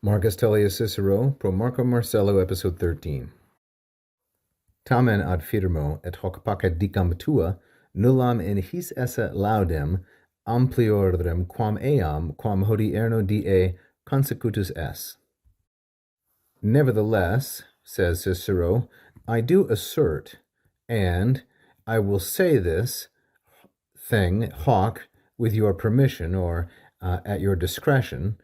Marcus Tullius Cicero Pro Marco Marcello, episode 13. Tamen ad firmo et hoc pacet dicam tua, nullam in his esse laudem, ampliorem quam eam, quam hodierno die consecutus es. Nevertheless, says Cicero, I do assert, and I will say this thing, hoc, with your permission, or at your discretion,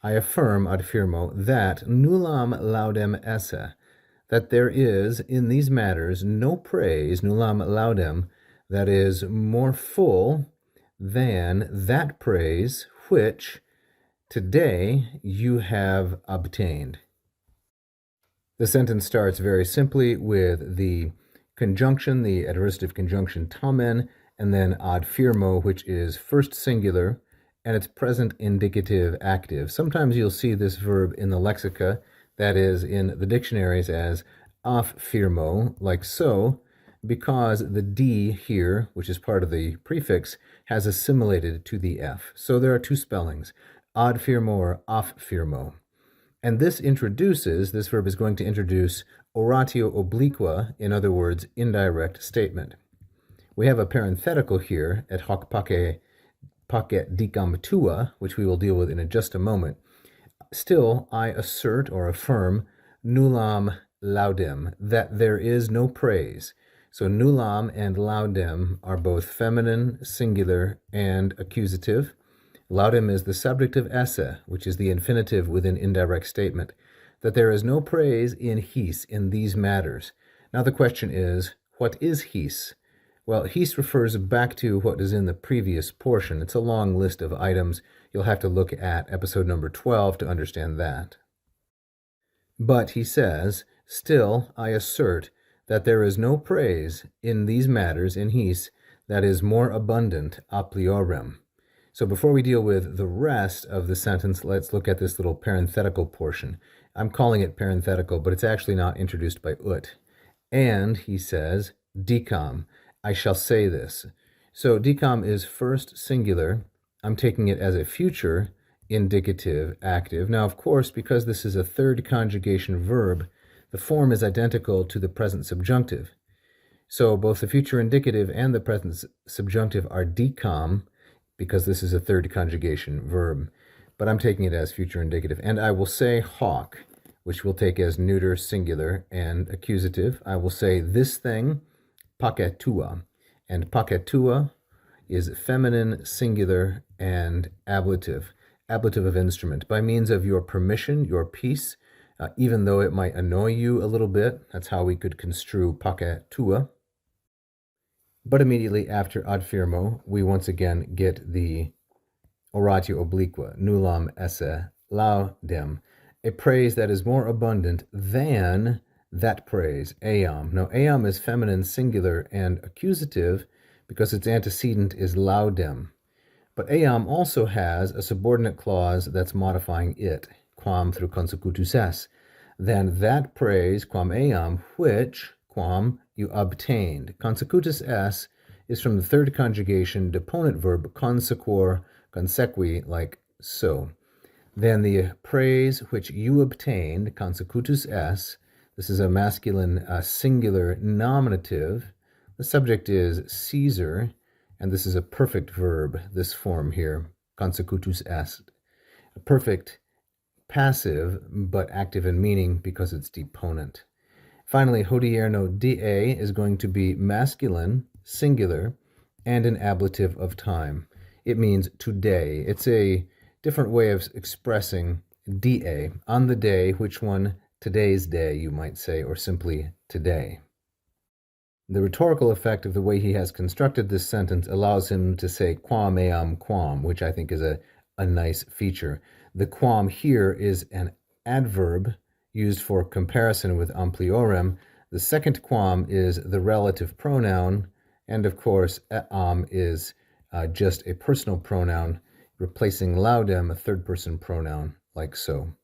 I affirm ad firmo that nullam laudem esse, that there is in these matters no praise, nullam laudem, that is more full than that praise which today you have obtained. The sentence starts very simply with the conjunction, the adversative conjunction tamen, and then ad firmo, which is first singular, and it's present indicative active. Sometimes you'll see this verb in the lexica, that is, in the dictionaries, as af firmo, like so, because the D here, which is part of the prefix, has assimilated to the F. So there are two spellings, ad firmo or af firmo. And this verb is going to introduce oratio obliqua, in other words, indirect statement. We have a parenthetical here at hoc pacet dicam tua, which we will deal with in just a moment. Still, I assert or affirm nullam laudem, that there is no praise. So nullam and laudem are both feminine, singular, and accusative. Laudem is the subjective esse, which is the infinitive with an indirect statement, that there is no praise in his, in these matters. Now the question is, what is his? Well, his refers back to what is in the previous portion. It's a long list of items. You'll have to look at episode number 12 to understand that. But he says, still I assert that there is no praise in these matters, in his, that is more abundant a priorem. So before we deal with the rest of the sentence, let's look at this little parenthetical portion. I'm calling it parenthetical, but it's actually not introduced by ut. And he says, dicam, I shall say this. So dicam is first singular. I'm taking it as a future indicative active. Now, of course, because this is a third conjugation verb, the form is identical to the present subjunctive. So both the future indicative and the present subjunctive are dicam, because this is a third conjugation verb, but I'm taking it as future indicative. And I will say hoc, which we'll take as neuter, singular, and accusative. I will say this thing, pacet tua, and pacet tua is feminine, singular, and ablative of instrument. By means of your permission, your peace, even though it might annoy you a little bit, that's how we could construe pacet tua. But immediately after ad firmo, we once again get the oratio obliqua, nullam esse laudem, a praise that is more abundant than that praise, eam. Now, eam is feminine, singular, and accusative because its antecedent is laudem. But eam also has a subordinate clause that's modifying it, quam through consecutus es, than that praise, quam eam, which, quam, you obtained. Consecutus es is from the third conjugation deponent verb consequor, consequi, like so. Then the praise which you obtained, consecutus es, this is a masculine singular nominative. The subject is Caesar, and this is a perfect verb, this form here, consecutus est. A perfect passive, but active in meaning because it's deponent. Finally, hodierno die is going to be masculine, singular, and an ablative of time. It means today. It's a different way of expressing die, on the day, which one, today's day, you might say, or simply today. The rhetorical effect of the way he has constructed this sentence allows him to say quam eam quam, which I think is a nice feature. The quam here is an adverb used for comparison with ampliorem. The second quam is the relative pronoun, and of course, eam is just a personal pronoun, replacing laudem, a third-person pronoun, like so.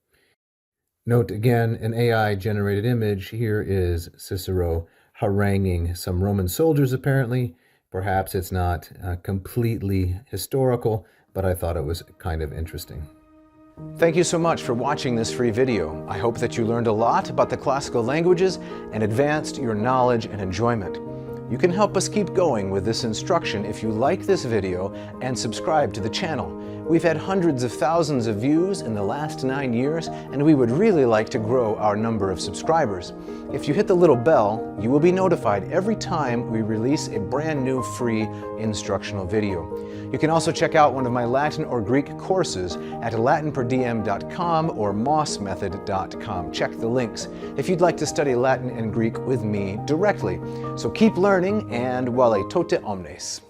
Note again, an AI-generated image. Here is Cicero haranguing some Roman soldiers, apparently. Perhaps it's not completely historical, but I thought it was kind of interesting. Thank you so much for watching this free video. I hope that you learned a lot about the classical languages and advanced your knowledge and enjoyment. You can help us keep going with this instruction if you like this video and subscribe to the channel. We've had hundreds of thousands of views in the last 9 years, and we would really like to grow our number of subscribers. If you hit the little bell, you will be notified every time we release a brand new free instructional video. You can also check out one of my Latin or Greek courses at LatinPerDiem.com or mossmethod.com. Check the links if you'd like to study Latin and Greek with me directly. So keep learning, and vale tote omnes.